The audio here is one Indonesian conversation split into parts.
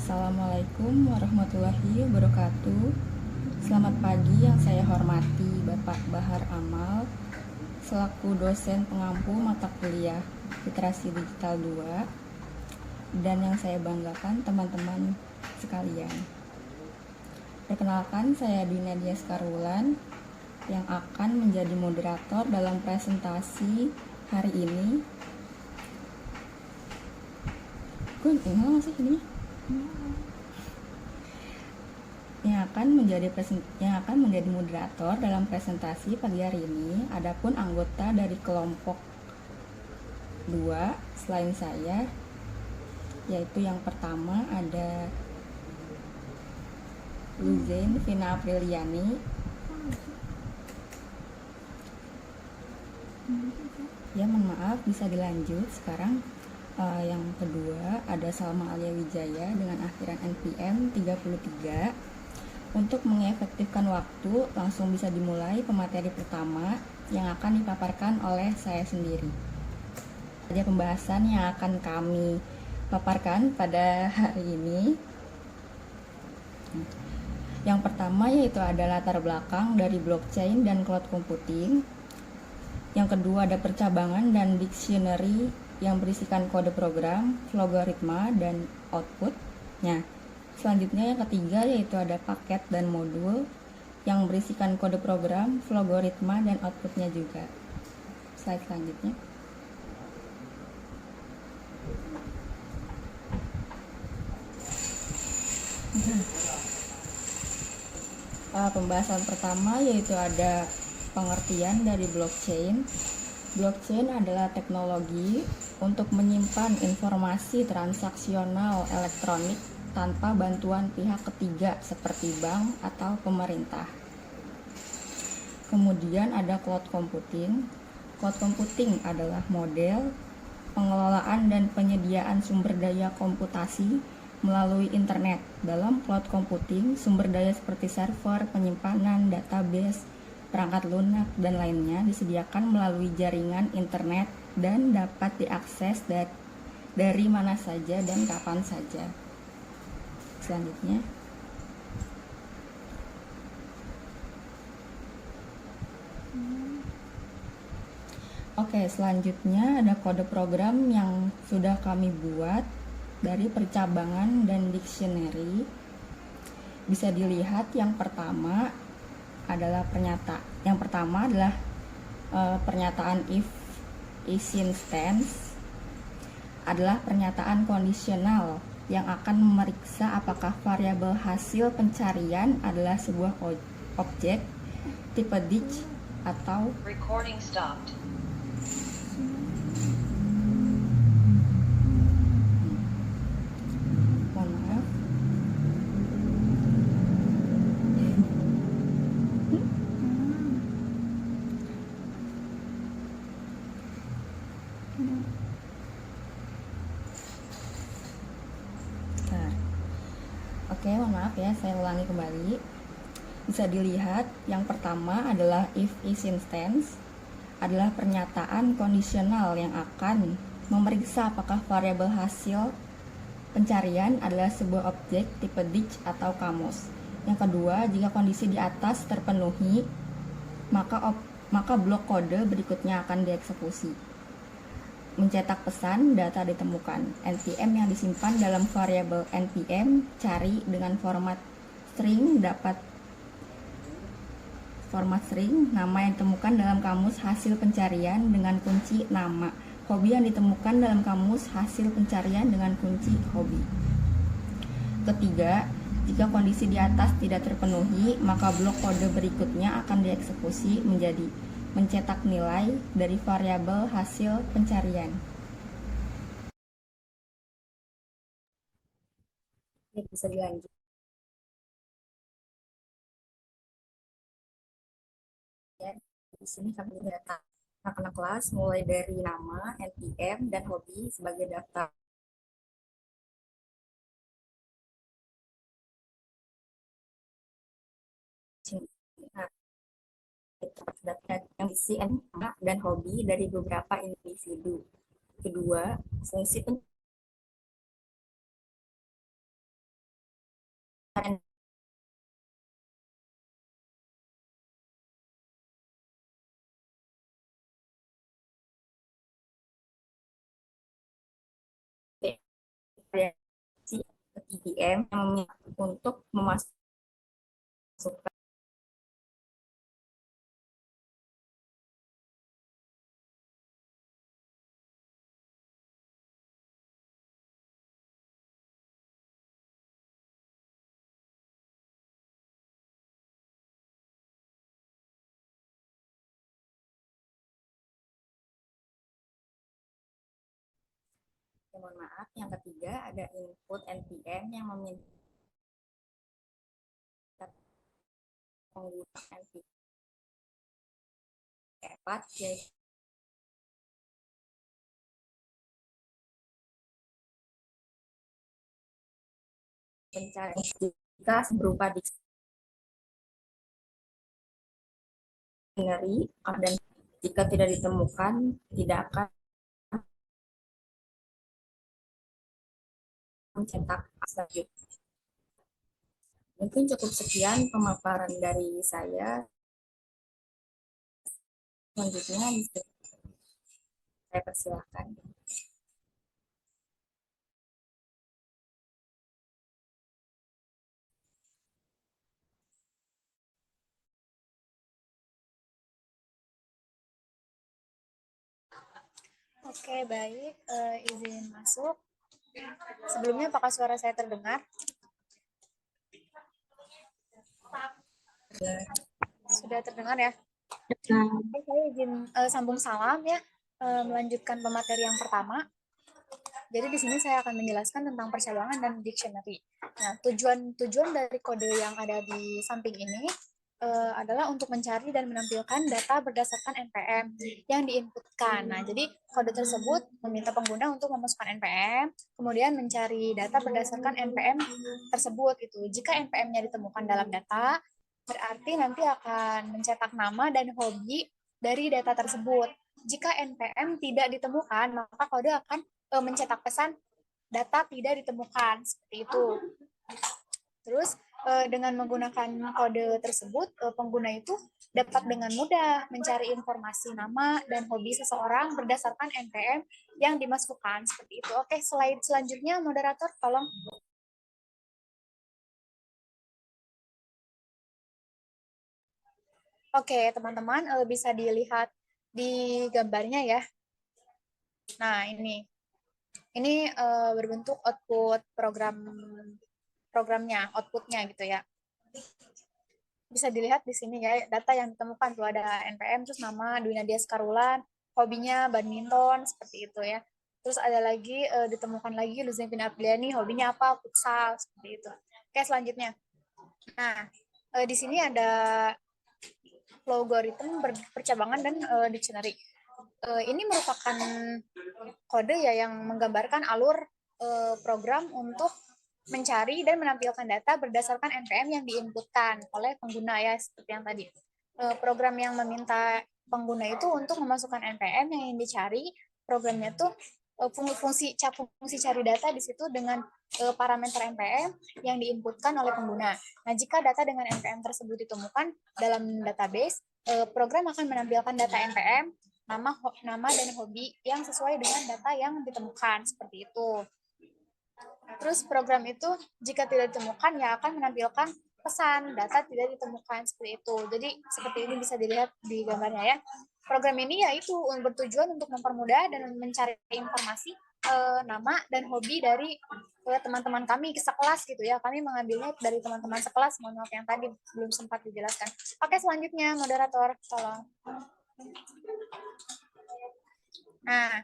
Assalamualaikum warahmatullahi wabarakatuh. Selamat pagi yang saya hormati Bapak Bahar Amal selaku dosen pengampu mata kuliah Literasi Digital 2 dan yang saya banggakan teman-teman sekalian. Perkenalkan, saya Dina Dias Karwulan yang akan menjadi moderator dalam presentasi hari ini. Gue nggak sih ini? Yang akan menjadi moderator dalam presentasi pagi hari ini. Adapun anggota dari kelompok 2 selain saya, yaitu yang pertama ada Luzain Vina Apriliani. Ya, mohon maaf, bisa dilanjut sekarang. Yang kedua ada Salma Alia Wijaya dengan akhiran NPM 33. Untuk mengefektifkan waktu, langsung bisa dimulai pemateri pertama yang akan dipaparkan oleh saya sendiri. Ada pembahasan yang akan kami paparkan pada hari ini. Yang pertama yaitu ada latar belakang dari blockchain dan cloud computing. Yang kedua ada percabangan dan dictionary yang berisikan kode program, logaritma, dan outputnya. Selanjutnya yang ketiga yaitu ada paket dan modul yang berisikan kode program, logaritma, dan outputnya juga. Slide selanjutnya. Pembahasan pertama yaitu ada pengertian dari blockchain. Blockchain adalah teknologi untuk menyimpan informasi transaksional elektronik tanpa bantuan pihak ketiga seperti bank atau pemerintah. Kemudian ada cloud computing. Cloud computing adalah model pengelolaan dan penyediaan sumber daya komputasi melalui internet. Dalam cloud computing, sumber daya seperti server, penyimpanan, database, perangkat lunak, dan lainnya disediakan melalui jaringan internet dan dapat diakses dari mana saja dan kapan saja. Selanjutnya. Oke, selanjutnya ada kode program yang sudah kami buat dari percabangan dan dictionary. Bisa dilihat yang pertama adalah pernyataan if instance adalah pernyataan kondisional yang akan memeriksa apakah variabel hasil pencarian adalah sebuah objek tipe ditch atau recording stopped. Mohon maaf. Oke, mohon maaf ya, saya ulangi kembali. Bisa dilihat yang pertama adalah if instance adalah pernyataan kondisional yang akan memeriksa apakah variabel hasil pencarian adalah sebuah objek tipe ditch atau kamus. Yang kedua, jika kondisi di atas terpenuhi, maka blok kode berikutnya akan dieksekusi. Mencetak pesan, data ditemukan. NPM yang disimpan dalam variabel NPM cari dengan format string nama yang ditemukan dalam kamus hasil pencarian dengan kunci nama. Hobi yang ditemukan dalam kamus hasil pencarian dengan kunci hobi. Ketiga, jika kondisi di atas tidak terpenuhi, maka blok kode berikutnya akan dieksekusi menjadi mencetak nilai dari variabel hasil pencarian. Ya, bisa dilanjut. Ya, di sini kami data anak-anak kelas mulai dari nama, NPM, dan hobi sebagai daftar. Data yang diisi nama dan hobi dari beberapa individu. Kedua, fungsi variasi TDM yang untuk memasukkan mohon maaf, yang ketiga ada input NPM yang meminta pengguna NPM 4 yaitu pencarian jika berupa dictionary dan jika tidak ditemukan tidak akan mencetak selanjutnya. Mungkin cukup sekian pemaparan dari saya. Selanjutnya bisa saya persilahkan. Oke, baik. Izin masuk. Sebelumnya, apakah suara saya terdengar? Sudah terdengar ya? Oke, saya izin sambung salam ya, melanjutkan pemateri yang pertama. Jadi di sini saya akan menjelaskan tentang percabangan dan dictionary. Nah, tujuan dari kode yang ada di samping ini adalah untuk mencari dan menampilkan data berdasarkan NPM yang diinputkan. Nah, jadi kode tersebut meminta pengguna untuk memasukkan NPM, kemudian mencari data berdasarkan NPM tersebut. Itu jika NPM-nya ditemukan dalam data, berarti nanti akan mencetak nama dan hobi dari data tersebut. Jika NPM tidak ditemukan, maka kode akan mencetak pesan data tidak ditemukan, seperti itu. Terus dengan menggunakan kode tersebut, pengguna itu dapat dengan mudah mencari informasi nama dan hobi seseorang berdasarkan NPM yang dimasukkan, seperti itu. Oke, slide selanjutnya, moderator, tolong. Oke, teman-teman, bisa dilihat di gambarnya ya. Nah, ini berbentuk output programnya, outputnya gitu ya. Bisa dilihat di sini ya, data yang ditemukan tuh ada NPM, terus nama Dwi Nadia Skarulan, hobinya badminton, seperti itu ya. Terus ada lagi, ditemukan lagi Luzin Pina Apriliani, hobinya apa? Futsal, seperti itu. Oke, selanjutnya. Nah, di sini ada logaritma percabangan dan dictionary. Ini merupakan kode ya yang menggambarkan alur program untuk mencari dan menampilkan data berdasarkan NPM yang diinputkan oleh pengguna ya, seperti yang tadi. Program yang meminta pengguna itu untuk memasukkan NPM yang dicari, programnya tuh fungsi cari data di situ dengan parameter NPM yang diinputkan oleh pengguna. Nah, jika data dengan NPM tersebut ditemukan dalam database, program akan menampilkan data NPM, nama dan hobi yang sesuai dengan data yang ditemukan, seperti itu. Terus program itu jika tidak ditemukan ya akan menampilkan pesan data tidak ditemukan, seperti itu. Jadi seperti ini bisa dilihat di gambarnya ya. Program ini yaitu bertujuan untuk mempermudah dan mencari informasi nama dan hobi dari teman-teman kami sekelas gitu ya. Kami mengambilnya dari teman-teman sekelas, mohon maaf yang tadi belum sempat dijelaskan. Oke, selanjutnya moderator tolong. Nah,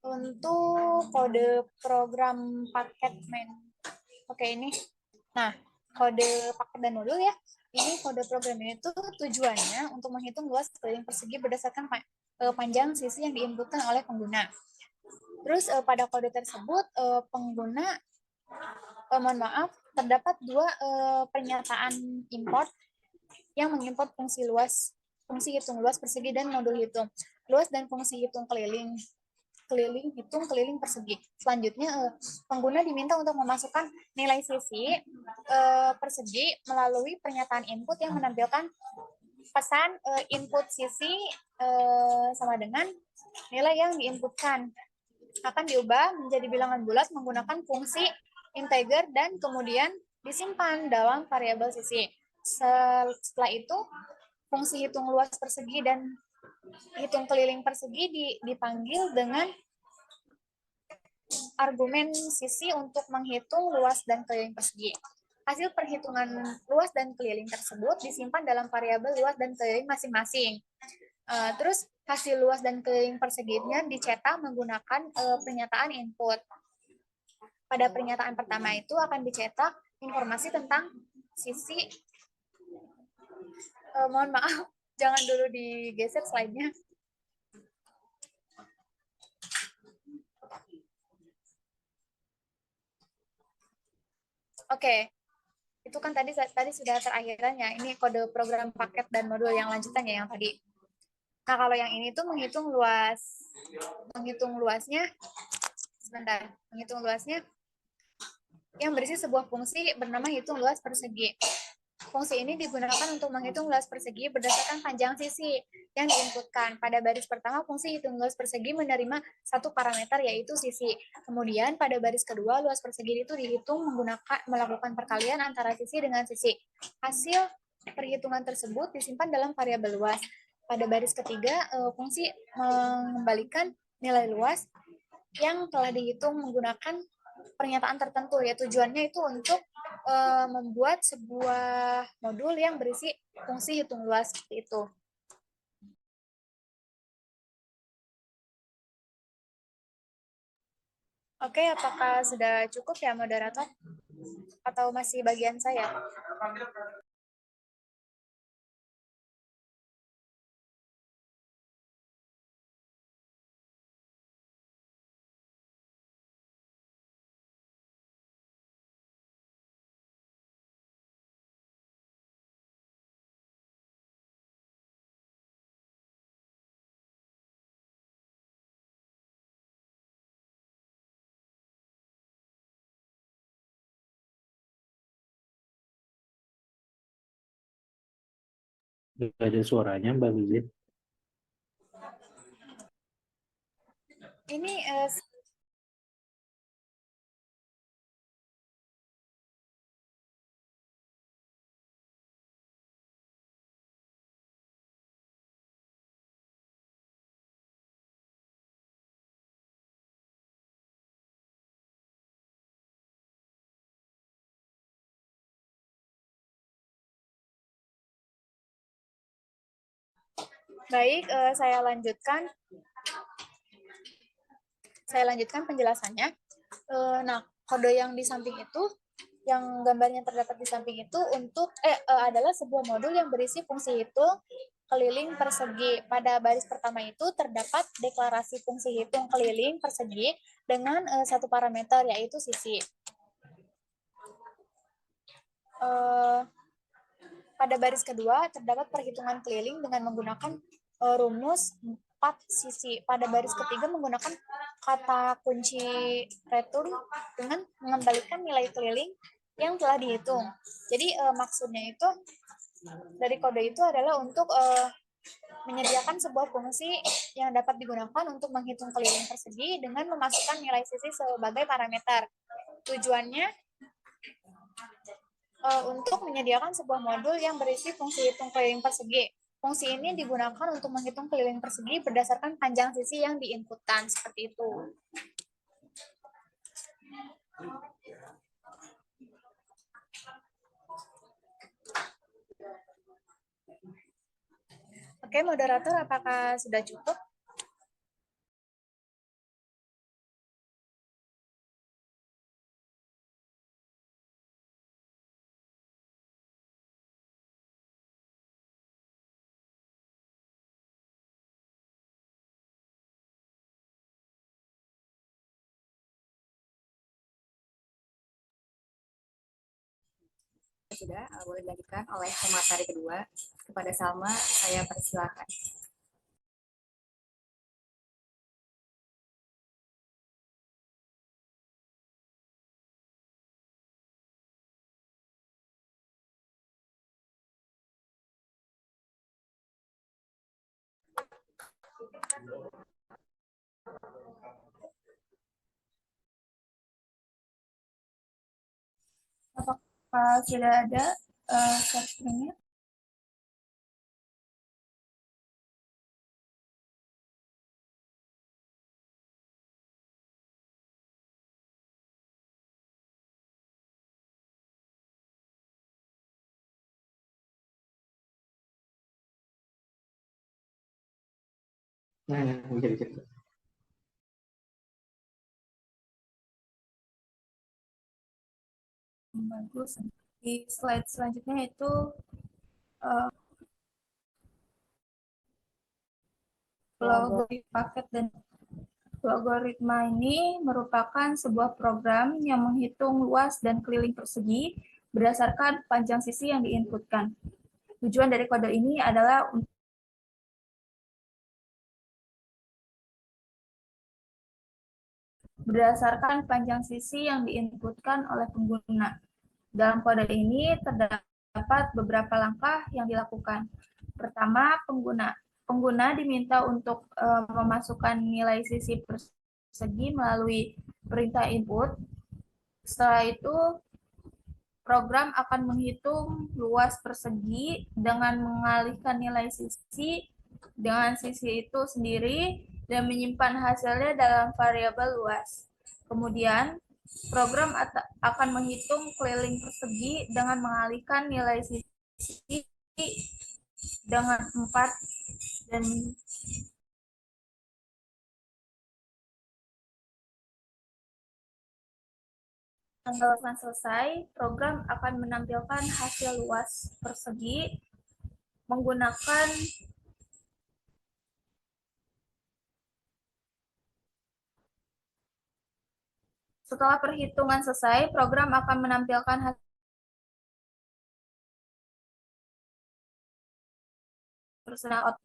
untuk kode program paket main. Oke, ini. Nah, kode paket dan modul ya. Ini kode program itu tujuannya untuk menghitung luas keliling persegi berdasarkan panjang sisi yang diinputkan oleh pengguna. Terus pada kode tersebut pengguna mohon maaf terdapat dua pernyataan import yang mengimport fungsi hitung luas persegi dan modul hitung luas dan fungsi hitung keliling. hitung keliling persegi. Selanjutnya pengguna diminta untuk memasukkan nilai sisi persegi melalui pernyataan input yang menampilkan pesan input sisi sama dengan nilai yang diinputkan. Akan diubah menjadi bilangan bulat menggunakan fungsi integer dan kemudian disimpan dalam variabel sisi. Setelah itu, fungsi hitung luas persegi dan hitung keliling persegi dipanggil dengan argumen sisi untuk menghitung luas dan keliling persegi. Hasil perhitungan luas dan keliling tersebut disimpan dalam variabel luas dan keliling masing-masing. Terus hasil luas dan keliling perseginya dicetak menggunakan pernyataan input. Pada pernyataan pertama itu akan dicetak informasi tentang sisi. Mohon maaf, jangan dulu digeser slide-nya. Oke, itu kan tadi sudah terakhirannya. Ini kode program paket dan modul yang lanjutannya yang tadi. Nah, kalau yang ini tuh menghitung luasnya, sebentar, menghitung luasnya yang berisi sebuah fungsi bernama hitung luas persegi. Fungsi ini digunakan untuk menghitung luas persegi berdasarkan panjang sisi yang diinputkan. Pada baris pertama, fungsi hitung luas persegi menerima satu parameter yaitu sisi. Kemudian pada baris kedua, luas persegi itu dihitung melakukan perkalian antara sisi dengan sisi. Hasil perhitungan tersebut disimpan dalam variabel luas. Pada baris ketiga, fungsi mengembalikan nilai luas yang telah dihitung menggunakan pernyataan tertentu, ya tujuannya itu untuk membuat sebuah modul yang berisi fungsi hitung luas seperti itu. Oke, apakah sudah cukup ya moderator? Atau masih bagian saya? Gak ada suaranya, Mbak Lizzie. Ini baik, saya lanjutkan penjelasannya. Nah, kode yang di samping itu, yang gambarnya terdapat di samping itu adalah sebuah modul yang berisi fungsi hitung keliling persegi. Pada baris pertama itu terdapat deklarasi fungsi hitung keliling persegi dengan satu parameter yaitu sisi. Pada baris kedua terdapat perhitungan keliling dengan menggunakan rumus 4 sisi. Pada baris ketiga menggunakan kata kunci return dengan mengembalikan nilai keliling yang telah dihitung. Jadi maksudnya itu dari kode itu adalah untuk menyediakan sebuah fungsi yang dapat digunakan untuk menghitung keliling persegi dengan memasukkan nilai sisi sebagai parameter. Tujuannya untuk menyediakan sebuah modul yang berisi fungsi hitung keliling persegi. Fungsi ini digunakan untuk menghitung keliling persegi berdasarkan panjang sisi yang diinputkan, seperti itu. Oke, moderator, apakah sudah cukup? Sudah, boleh dilanjutkan oleh pemateri kedua. Kepada Salma, saya persilakan. Apakah sudah ada captionnya? Bisa. Bagus. Di slide selanjutnya itu logaritma paket dan logaritma ini merupakan sebuah program yang menghitung luas dan keliling persegi berdasarkan panjang sisi yang diinputkan. Tujuan dari kode ini adalah berdasarkan panjang sisi yang diinputkan oleh pengguna. Dalam kode ini terdapat beberapa langkah yang dilakukan. Pertama, pengguna diminta untuk memasukkan nilai sisi persegi melalui perintah input. Setelah itu, program akan menghitung luas persegi dengan mengalihkan nilai sisi dengan sisi itu sendiri dan menyimpan hasilnya dalam variabel luas. Kemudian, program akan menghitung keliling persegi dengan mengalihkan nilai sisi dengan 4 dan setelah selesai, program akan menampilkan hasil luas persegi menggunakan setelah perhitungan selesai, program akan menampilkan hasil personal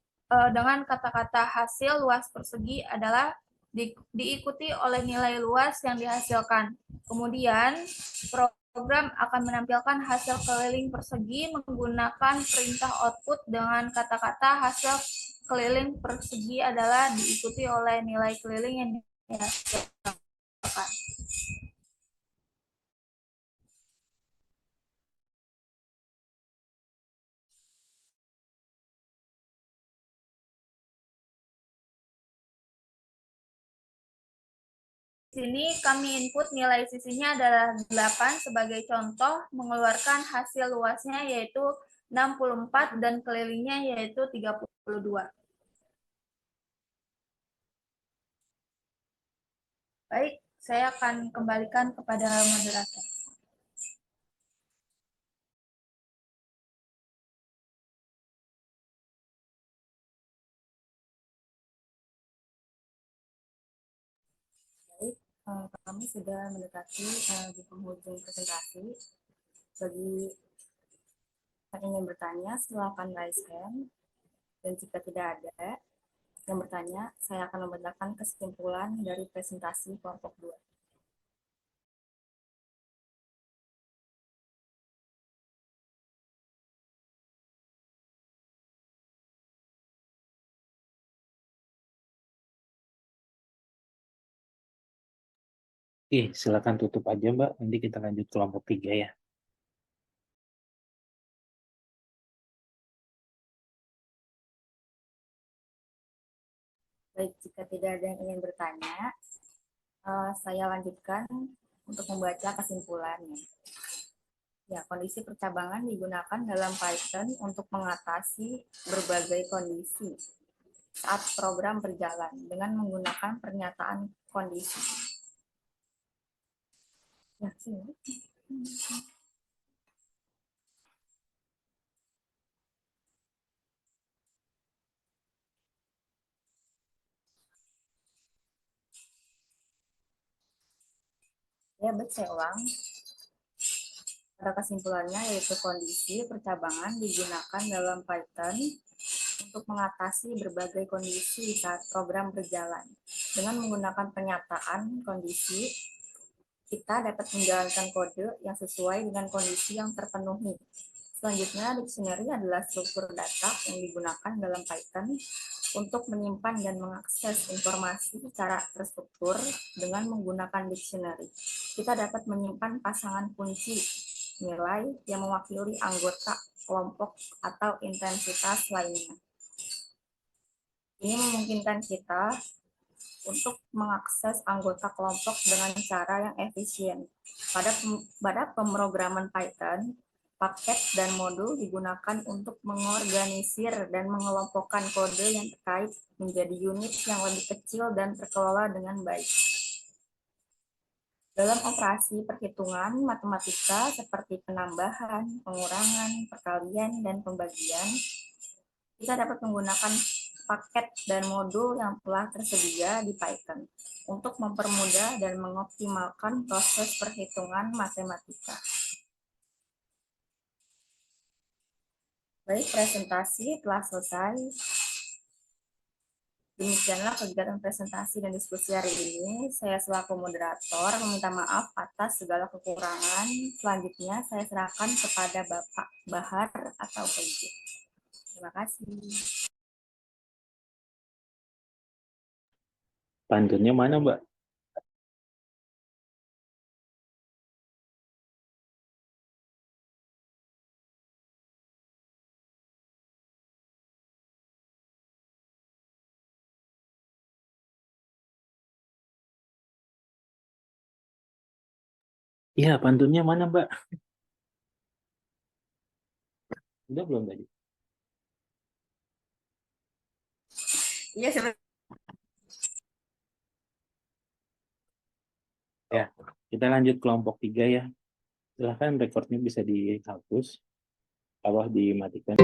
dengan kata-kata hasil luas persegi adalah diikuti oleh nilai luas yang dihasilkan. Kemudian, program akan menampilkan hasil keliling persegi menggunakan perintah output dengan kata-kata hasil keliling persegi adalah diikuti oleh nilai keliling yang dihasilkan. Di sini kami input nilai sisinya adalah 8 sebagai contoh, mengeluarkan hasil luasnya yaitu 64 dan kelilingnya yaitu 32. Baik, saya akan kembalikan kepada moderator. Baik, kami sudah mendekati di penghujung presentasi. Bagi yang ingin bertanya, silakan raise hand. Dan jika tidak ada yang bertanya, saya akan membacakan kesimpulan dari presentasi kelompok 2. Oke, silakan tutup aja, Mbak. Nanti kita lanjut kelompok 3 ya. Baik, jika tidak ada yang ingin bertanya, saya lanjutkan untuk membaca kesimpulannya. Ya, kondisi percabangan digunakan dalam Python untuk mengatasi berbagai kondisi saat program berjalan dengan menggunakan pernyataan kondisi. Ya, sini. Ya, saya ulang. Pada kesimpulannya yaitu kondisi percabangan digunakan dalam Python untuk mengatasi berbagai kondisi saat program berjalan. Dengan menggunakan pernyataan kondisi, kita dapat menjalankan kode yang sesuai dengan kondisi yang terpenuhi, Selanjutnya, dictionary adalah struktur data yang digunakan dalam Python untuk menyimpan dan mengakses informasi secara terstruktur dengan menggunakan dictionary. Kita dapat menyimpan pasangan kunci nilai yang mewakili anggota kelompok atau intensitas lainnya. Ini memungkinkan kita untuk mengakses anggota kelompok dengan cara yang efisien. Pada pemrograman Python, paket dan modul digunakan untuk mengorganisir dan mengelompokkan kode yang terkait menjadi unit yang lebih kecil dan terkelola dengan baik. Dalam operasi perhitungan matematika seperti penambahan, pengurangan, perkalian, dan pembagian, kita dapat menggunakan paket dan modul yang telah tersedia di Python untuk mempermudah dan mengoptimalkan proses perhitungan matematika. Baik, presentasi telah selesai. Demikianlah kegiatan presentasi dan diskusi hari ini. Saya selaku moderator meminta maaf atas segala kekurangan. Selanjutnya saya serahkan kepada Bapak Bahar atau PJ. Terima kasih. Pantunnya mana, Mbak? Iya, pantunnya mana, Mbak? Udah belum tadi? Iya, Ya, kita lanjut kelompok 3 ya. Silahkan recordnya bisa dihapus, atau dimatikan.